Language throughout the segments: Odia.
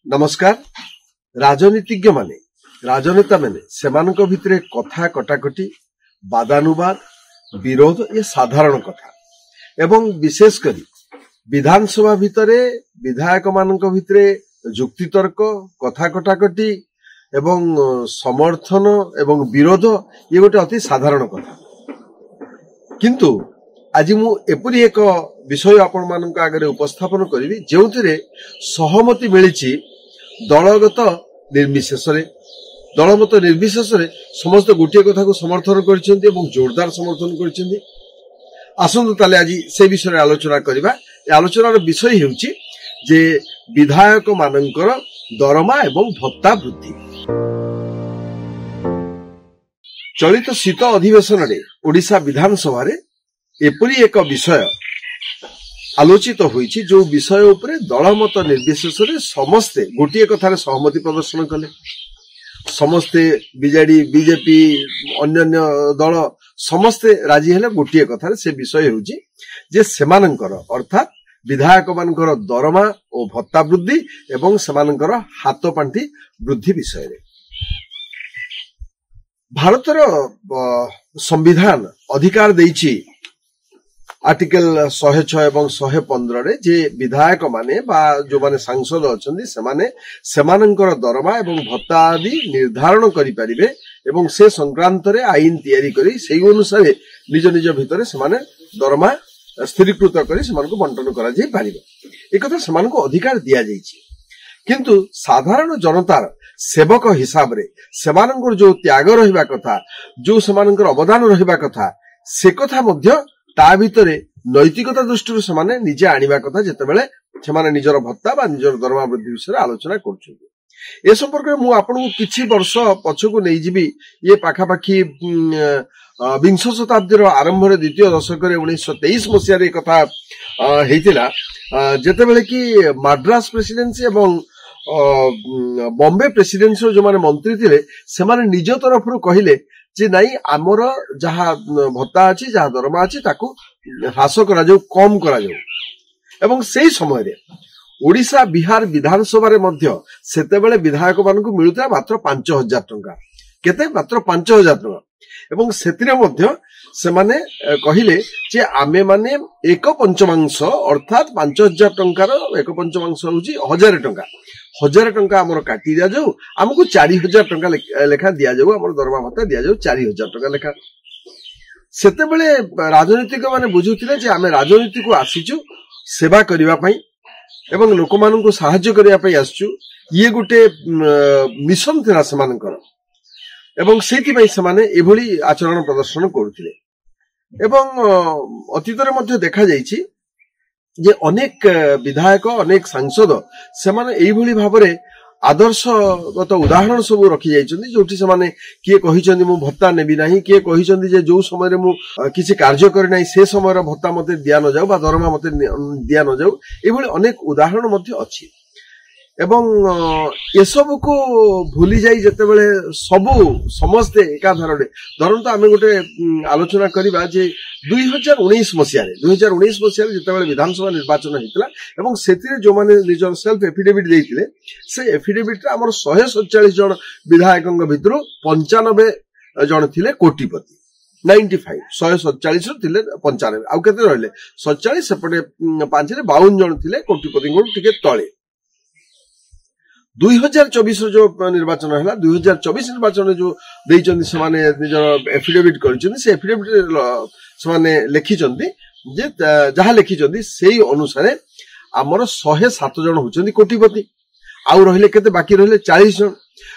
नमस्कार। राजनीतिज्ञ माने राजनेता माने सेमानक भितरे कथा कटाकटी बादानुबाद विरोध ये साधारण कथा एवं विशेष करी विधानसभा भितरे विधायक मानक भितरे जुक्तितर्क कथा कटाकटी एवं समर्थन एवं विरोध ये गोटे अति साधारण कथा किंतु आज मु एपरी एक विषय आपण मानक आगे उपस्थापन करी जो सहमति मिली दलगत निर्विशेष दलमत निर्विशेष समस्त गोटे कथा को समर्थन कर जोरदार समर्थन कर आसतु ताले आज से विषय आलोचना करबा। आलोचनार विषय हेउची जे विधायक मानकर दरमा एवं भत्ता वृद्धि। चलित शीत अधिवेशन रे ओडिशा विधानसभा रे एपरी एक विषय आलोचित होईची जो विषय उपरे दलमत निर्विशेष समस्ते गोटे कथार सहमति प्रदर्शन कले। समस्ते बीजेडी बीजेपी अन्य दल समस्ते राजी हेले गोटे कथार से विषय होची जे सेमानंकर अर्थात विधायक मानकर दरमा और भत्ता वृद्धि एवं सेमानंकर हाथ पांठी वृद्धि विषय रे। भारतर संविधान अधिकार देइची आर्टिकल 106 एवं 115 रे जे विधायक माने बा जो माने सांसद अछंदी सेमाने सेमानंकर दरमा एवं भत्ता आदि निर्धारण करि परिबे एवं से संक्रांत रे आईन तयारी करी सेही अनुसार निज निज भितरे सेमाने दरमा स्थिरीकृत करी सेमानको बंटन करा जाई परिबे। एकथा सेमानको अधिकार दिया जाईछि किंतु साधारण जनतार सेवक हिसाब रे सेमानंकर जो त्याग रहिबा कथा जो सेमानंकर अवदान रहिबा कथा से कथा मध्य ता भितरे नैतिकता दृष्टि से निजे आनिबा कथा जेतेबेले सेमाने निजर भत्ता बा निजर दरमा वृद्धि विषय आलोचना करछुंती। ए संपर्क में मु आपनको किछि वर्ष पछको नै जिबी ये पाखापाखी विंश शताब्दीर आरंभ रे द्वितीय दशक रे 1923 मसिया रे कथा हेतिला जेतेबेले कि मद्रास प्रेसिडेंसी एवं बॉम्बे प्रेसिडेंसी जो माने मंत्री थिले सेमाने निज तरफ रु कहिले जे नाई आमर जहा भत्ता अछि जहा दरमा अछि ताकू ह्रास करा जाऊ कम करा जाऊ एवं सेही समय रे ओडिशा बिहार विधानसभा रे मध्य सेतेबेले विधायक मानकु मिलुता मात्र 5000 टंका केते मात्र 5000 टंका एवं सेतिरे मध्य सेमाने कहिले जे आमे माने एक पंचमांश अर्थात 5000 टंकार एक पंचमांश होची 1000 टंका 1000 टंका हमर काटी दिया जाऊ हमकु 4000 टंका लेखा दिया जाऊ हमर दरमा भत्ता दिया जाऊ 4000 टंका लेखा। सेतेबेले राजनीतिक माने बुझुथिले जे आमे राजनीति को आसीचु सेवा करिवा पई एवं लोक मानकु सहाय्य करिवा पई आसचु ये गुटे मिशन थिला समानकर एवं सेति पई समाने एभली आचरण प्रदर्शन करूथिले एवं अतीतरे मध्य देखा जाईछि जे अनेक विधायक अनेक सांसद सेमाने एई भली भाबरे आदर्शगत उदाहरण सब रखी जाइछन्ती जोठी सेमाने किए कहिछन्ती मु भत्ता नेबी नाही किए कहिछन्ती जे जो समय रे मु किछि कार्य करि नाही से समय रे भत्ता मते दिया न जाऊ बा दरमा मते दिया न जाऊ एई भली अनेक उदाहरण मध्य अछि एवं ये सब को भूली जाई जेतेबेले सबु समस्ते एकाधारे धरंतु आमे गोटे आलोचना करिबा जे 2019 मसिया रे जेतेबेले विधानसभा निर्वाचन हेतला एवं सेतिरे जो माने निजर सेल्फ एफिडेविट देइतिले से एफिडेविट रे हमर 147 जन विधायकंग भितरु 95 जन थिले कोटिपति 95 147 थिले 95 आउ केते रहले 47 सेपटे 5 रे 52 जन थिले कोटिपति को टिके तळे। 2024 जो निर्वाचन है 2024 निर्वाचन जो देइचंदी समाने निजर एफिडेविट करिचंदी से एफिडेविट समाने लिखिचंदी जे जहा लिखिचंदी सेही अनुसार हमर 107 जन होचंदी कोटिपति आउ रहिले केते बाकी रहिले 40 जन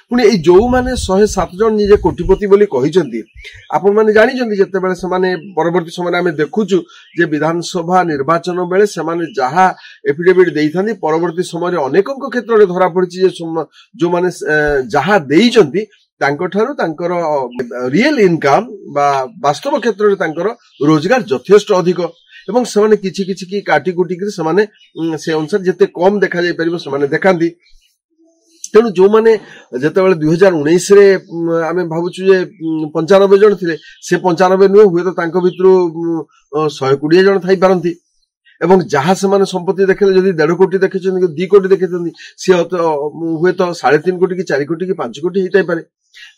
पुनी ए जो माने 107 जन निजे कोटिपति बोली कहिचंदी आपण माने जानि जंदी जते बेले समाने परवर्ती समय हमें देखुचु जे विधानसभा निर्वाचन बेले समाने जहा एफिडेविट देइथानी परवर्ती समय रे अनेकक क्षेत्र रे धरा पड़छि जे जो माने जहा देइचंदी तांको ठारू तांकर रियल इनकम बा वास्तव क्षेत्र रे तांकर रोजगार यथेष्ट अधिक एवं समाने किछि किछि की काटी कुटी के समाने से अनुसार जते कम देखा जाय परिबो समाने देखांदी तेणु जो माने जेतेबेले 2019 रे आमे भाबुछु जे 95 जन थिले से 95 नुहे हुए तो तांको भितरु 120 जन थाई पारंती ଏବଂ ଯାହା ସେମାନେ ସମ୍ପତ୍ତି ଦେଖେଇଲେ ଯଦି 1.5 କୋଟି ଦେଖିଛନ୍ତି କି 2 କୋଟି ଦେଖିଛନ୍ତି ସିଏ ହୁଏତ 3.5 କୋଟି କି 4 କୋଟି କି 5 କୋଟି ହେଇଥାଇପାରେ।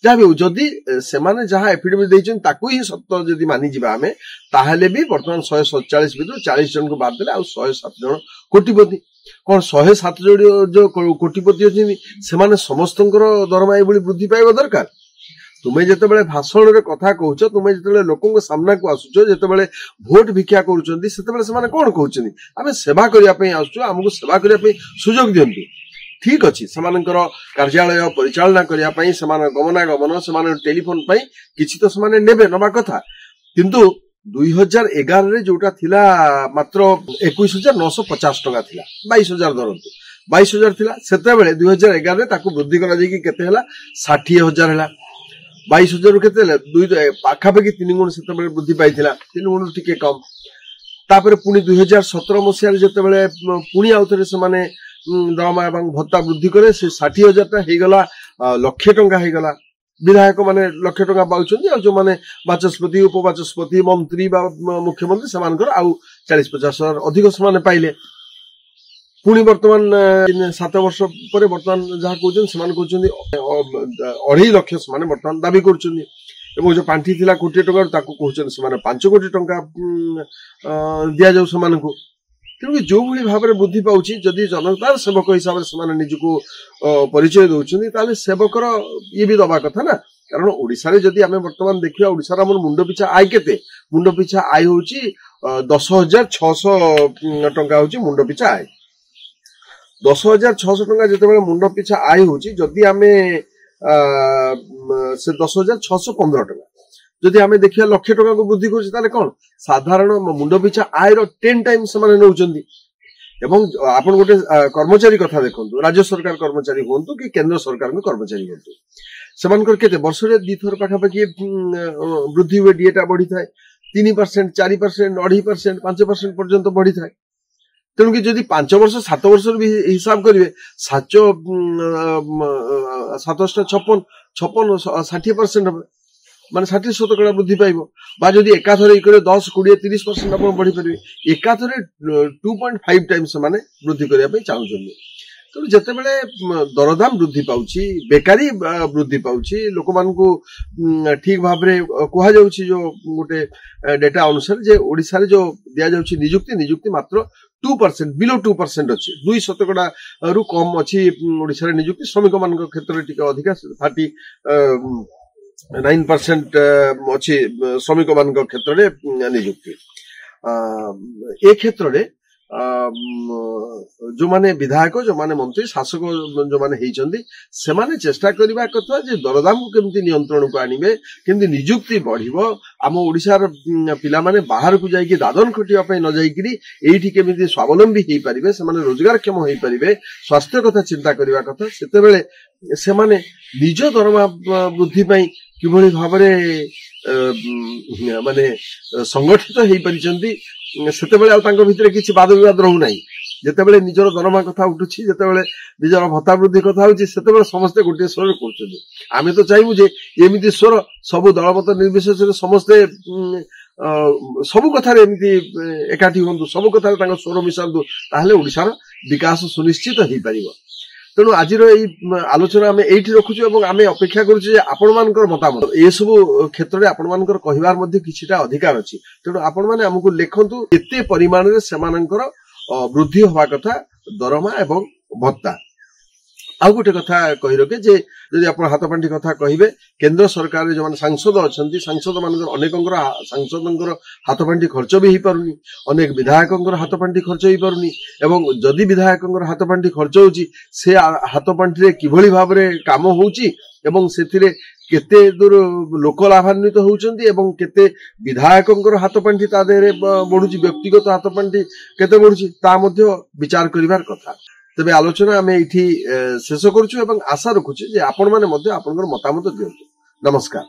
ଯାହା ବି ହଉ ଯଦି ସେମାନେ ଯାହା ଏଫିଡେଭିଟ୍ ଦେଇଛନ୍ତି ତାକୁ ହିଁ ସତ ଯଦି ମାନିଯିବା ଆମେ ତାହେଲେ ବି ବର୍ତ୍ତମାନ 147 ଭିତରୁ 40 ଜଣଙ୍କୁ ବାଦ ଦେଲେ ଆଉ 107 ଜଣ କୋଟିପତି। କଣ 107 ଜଣ ଯୋଉ କୋଟିପତି ଅଛନ୍ତି ସେମାନେ ସମସ୍ତଙ୍କର ଦରମା ଏଇଭଳି ବୃଦ୍ଧି ପାଇବା ଦରକାର? ତୁମେ ଯେତେବେଳେ ଭାଷଣରେ କଥା କହୁଛ, ତୁମେ ଯେତେବେଳେ ଲୋକଙ୍କ ସାମ୍ନାକୁ ଆସୁଛ, ଯେତେବେଳେ ଭୋଟ ଭିକ୍ଷା କରୁଛନ୍ତି ସେତେବେଳେ ସେମାନେ କଣ କହୁଛନ୍ତି? ଆମେ ସେବା କରିବା ପାଇଁ ଆସୁଛୁ, ଆମକୁ ସେବା କରିବା ପାଇଁ ସୁଯୋଗ ଦିଅନ୍ତୁ। ଠିକ ଅଛି, ସେମାନଙ୍କର କାର୍ଯ୍ୟାଳୟ ପରିଚାଳନା କରିବା ପାଇଁ, ସେମାନଙ୍କ ଗମନାଗମନ, ସେମାନଙ୍କ ଟେଲିଫୋନ ପାଇଁ କିଛି ତ ସେମାନେ ନେବା କଥା। କିନ୍ତୁ 2011ରେ ଯୋଉଟା ଥିଲା ମାତ୍ର 21,950 ଟଙ୍କା ଥିଲା, 22,000 ଧରନ୍ତୁ, 22,000 ଥିଲା ସେତେବେଳେ 2011ରେ ତାକୁ ବୃଦ୍ଧି କରାଯାଇକି କେତେ ହେଲା? 60,000 ହେଲା। 22,000 ରୁ କେତେ ହେଲା? ପାଖାପାଖି 3 ଗୁଣ ସେତେବେଳେ ବୃଦ୍ଧି ପାଇଥିଲା, 3 ଗୁଣ ଟିକେ କମ। ତାପରେ ପୁଣି 2017 ମସିହାରେ ଯେତେବେଳେ ପୁଣି ଆଉଥରେ ସେମାନେ ଦରମା ଏବଂ ଭତ୍ତା ବୃଦ୍ଧି କଲେ, ସେ 60,000 ଟା ହେଇଗଲା 1,00,000 ଟଙ୍କା ହେଇଗଲା। ବିଧାୟକ ମାନେ 1,00,000 ଟଙ୍କା ପାଉଛନ୍ତି, ଆଉ ଯୋଉମାନେ ବାଚସ୍ପତି, ଉପବାଚସ୍ପତି, ମନ୍ତ୍ରୀ ବା ମୁଖ୍ୟମନ୍ତ୍ରୀ ସେମାନଙ୍କର ଆଉ 40-50 ହଜାର ଅଧିକ ସେମାନେ ପାଇଲେ। ପୁଣି ବର୍ତ୍ତମାନ 7 ବର୍ଷ ପରେ ବର୍ତ୍ତମାନ ଯାହା କହୁଛନ୍ତି ସେମାନେ କହୁଛନ୍ତି 2.5 ଲକ୍ଷ ସେମାନେ ବର୍ତ୍ତମାନ ଦାବି କରୁଛନ୍ତି। ଏବଂ ଯୋଉ ପାଣ୍ଠି ଥିଲା 1 କୋଟି ଟଙ୍କା ତାକୁ କହୁଛନ୍ତି ସେମାନେ 5 କୋଟି ଟଙ୍କା ଦିଆଯାଉ ସେମାନଙ୍କୁ। ତେଣୁ ଯୋଉଭଳି ଭାବରେ ବୃଦ୍ଧି ପାଉଛି, ଯଦି ଜନତାର ସେବକ ହିସାବରେ ସେମାନେ ନିଜକୁ ପରିଚୟ ଦଉଛନ୍ତି ତାହେଲେ ସେବକର ଇଏ ବି ଦବା କଥା ନା। କାରଣ ଓଡିଶାରେ ଯଦି ଆମେ ବର୍ତ୍ତମାନ ଦେଖିବା, ଓଡିଶାର ଆମର ମୁଣ୍ଡ ପିଛା ଆୟ କେତେ? ମୁଣ୍ଡ ପିଛା ଆୟ ହଉଛି 10,600 ଟଙ୍କା ହଉଛି ମୁଣ୍ଡ ପିଛା ଆୟ। 10,600 ଟଙ୍କା ଯେତେବେଳେ ମୁଣ୍ଡ ପିଛା ଆୟ ହଉଛି, ଯଦି ଆମେ ସେ 10,615 ଟଙ୍କା ଯଦି ଆମେ ଦେଖିବା 1,00,000 ଟଙ୍କାକୁ ବୃଦ୍ଧି କରୁଛି, ତାହେଲେ କଣ ସାଧାରଣ ମୁଣ୍ଡ ପିଛା ଆୟର 10 ଟାଇମ୍ ସେମାନେ ନେଉଛନ୍ତି। ଏବଂ ଆପଣ ଗୋଟେ କର୍ମଚାରୀ କଥା ଦେଖନ୍ତୁ, ରାଜ୍ୟ ସରକାର କର୍ମଚାରୀ ହୁଅନ୍ତୁ କି କେନ୍ଦ୍ର ସରକାରଙ୍କ କର୍ମଚାରୀ ହୁଅନ୍ତୁ, ସେମାନଙ୍କର କେତେ ବର୍ଷରେ 2 ଥର ପାଖାପାଖି ବୃଦ୍ଧି ହୁଏ, ଡିଏଟା ବଢିଥାଏ 3%, 4%, 2.5%, 5% ପର୍ଯ୍ୟନ୍ତ ବଢିଥାଏ। ତେଣୁକି ଯଦି 5 ବର୍ଷ 7 ବର୍ଷର ବି ହିସାବ କରିବେ, 756 60% ହେବ, ମାନେ 60% ବୃଦ୍ଧି ପାଇବ। ବା ଯଦି ଏକାଥରେ 10, 20, 30% ଆପଣ ବଢିପାରିବେ। ଏକାଥରେ 2.5 ଟାଇମ୍ ସେମାନେ ବୃଦ୍ଧି କରିବା ପାଇଁ ଚାହୁଁଛନ୍ତି। ତେଣୁ ଯେତେବେଳେ ଦରଦାମ ବୃଦ୍ଧି ପାଉଛି, ବେକାରୀ ବୃଦ୍ଧି ପାଉଛି, ଲୋକମାନଙ୍କୁ ଠିକ ଭାବରେ କୁହାଯାଉଛି, ଯୋଉ ଗୋଟେ ଡେଟା ଅନୁସାରେ ଯେ ଓଡିଶାରେ ଯୋଉ ଦିଆଯାଉଛି ନିଯୁକ୍ତି ମାତ୍ର 2%, ବିଲୋ 2% ଅଛି, 2% ରୁ କମ ଅଛି ଓଡିଶାରେ ନିଯୁକ୍ତି। ଶ୍ରମିକ ମାନଙ୍କ କ୍ଷେତ୍ରରେ ଟିକେ ଅଧିକା 39% ଅଛି ଶ୍ରମିକ ମାନଙ୍କ କ୍ଷେତ୍ରରେ ନିଯୁକ୍ତି। ଏ କ୍ଷେତ୍ରରେ ଯୋଉମାନେ ବିଧାୟକ, ଯୋଉମାନେ ମନ୍ତ୍ରୀ, ଶାସକ ଯୋଉମାନେ ହେଇଛନ୍ତି, ସେମାନେ ଚେଷ୍ଟା କରିବା କଥା ଯେ ଦରଦାମକୁ କେମିତି ନିୟନ୍ତ୍ରଣକୁ ଆଣିବେ, କେମିତି ନିଯୁକ୍ତି ବଢିବ, ଆମ ଓଡିଶାର ପିଲାମାନେ ବାହାରକୁ ଯାଇକି ଦାଦନ ଖଟିବା ପାଇଁ ନ ଯାଇକିରି ଏଇଠି କେମିତି ସ୍ୱାବଲମ୍ବୀ ହେଇପାରିବେ, ସେମାନେ ରୋଜଗାରକ୍ଷମ ହେଇପାରିବେ, ସ୍ୱାସ୍ଥ୍ୟ କଥା ଚିନ୍ତା କରିବା କଥା। ସେତେବେଳେ ସେମାନେ ନିଜ ଦରମା ବୃଦ୍ଧି ପାଇଁ କିଭଳି ଭାବରେ ମାନେ ସଂଗଠିତ ହେଇପାରିଛନ୍ତି, ସେତେବେଳେ ଆଉ ତାଙ୍କ ଭିତରେ କିଛି ବାଦ ବିବାଦ ରହୁନାହିଁ। ଯେତେବେଳେ ନିଜର ଦରମା କଥା ଉଠୁଛି, ଯେତେବେଳେ ନିଜର ଭତ୍ତା ବୃଦ୍ଧି କଥା ହଉଛି, ସେତେବେଳେ ସମସ୍ତେ ଗୋଟିଏ ସ୍ୱରରେ କହୁଛନ୍ତି। ଆମେ ତ ଚାହିଁବୁ ଯେ ଏମିତି ସ୍ୱର ସବୁ ଦଳମତ ନିର୍ବିଶେଷରେ ସମସ୍ତେ ସବୁ କଥାରେ ଏମିତି ଏକାଠି ହୁଅନ୍ତୁ, ସବୁ କଥାରେ ତାଙ୍କ ସ୍ୱର ମିଶାନ୍ତୁ, ତାହେଲେ ଓଡିଶାର ବିକାଶ ସୁନିଶ୍ଚିତ ହେଇପାରିବ। ତେଣୁ ଆଜିର ଏଇ ଆଲୋଚନା ଆମେ ଏଇଠି ରଖୁଛୁ ଏବଂ ଆମେ ଅପେକ୍ଷା କରୁଛୁ ଯେ ଆପଣମାନଙ୍କର ମତାମତ ଏସବୁ କ୍ଷେତ୍ରରେ ଆପଣମାନଙ୍କର କହିବାର ମଧ୍ୟ କିଛିଟା ଅଧିକାର ଅଛି। ତେଣୁ ଆପଣମାନେ ଆମକୁ ଲେଖନ୍ତୁ କେତେ ପରିମାଣରେ ସେମାନଙ୍କର ବୃଦ୍ଧି ହବା କଥା ଦରମା ଏବଂ ଭତ୍ତା। ଆଉ ଗୋଟେ କଥା କହି ରଖେ ଯେ ଯଦି ଆପଣ ହାତପାଣ୍ଠି କଥା କହିବେ, କେନ୍ଦ୍ର ସରକାରରେ ଯୋଉମାନେ ସାଂସଦ ଅଛନ୍ତି, ସାଂସଦ ମାନଙ୍କର ଅନେକଙ୍କର ସାଂସଦଙ୍କର ହାତପାଣ୍ଠି ଖର୍ଚ୍ଚ ବି ହେଇପାରୁନି, ଅନେକ ବିଧାୟକଙ୍କର ହାତପାଣ୍ଠି ଖର୍ଚ୍ଚ ହେଇପାରୁନି। ଏବଂ ଯଦି ବିଧାୟକଙ୍କର ହାତପାଣ୍ଠି ଖର୍ଚ୍ଚ ହଉଛି, ସେ ହାତପାଣ୍ଠିରେ କିଭଳି ଭାବରେ କାମ ହଉଛି ଏବଂ ସେଥିରେ କେତେ ଦୂର ଲୋକ ଲାଭାନ୍ବିତ ହଉଛନ୍ତି ଏବଂ କେତେ ବିଧାୟକଙ୍କର ହାତପାଣ୍ଠି ତା ଦେହରେ ବଢୁଛି, ବ୍ୟକ୍ତିଗତ ହାତପାଣ୍ଠି କେତେ ବଢୁଛି, ତା ମଧ୍ୟ ବିଚାର କରିବାର କଥା। ତେବେ ଆଲୋଚନା ଆମେ ଏଇଠି ଶେଷ କରୁଛୁ ଏବଂ ଆଶା ରଖୁଛୁ ଯେ ଆପଣମାନେ ମଧ୍ୟ ଆପଣଙ୍କର ମତାମତ ଦିଅନ୍ତୁ। ନମସ୍କାର।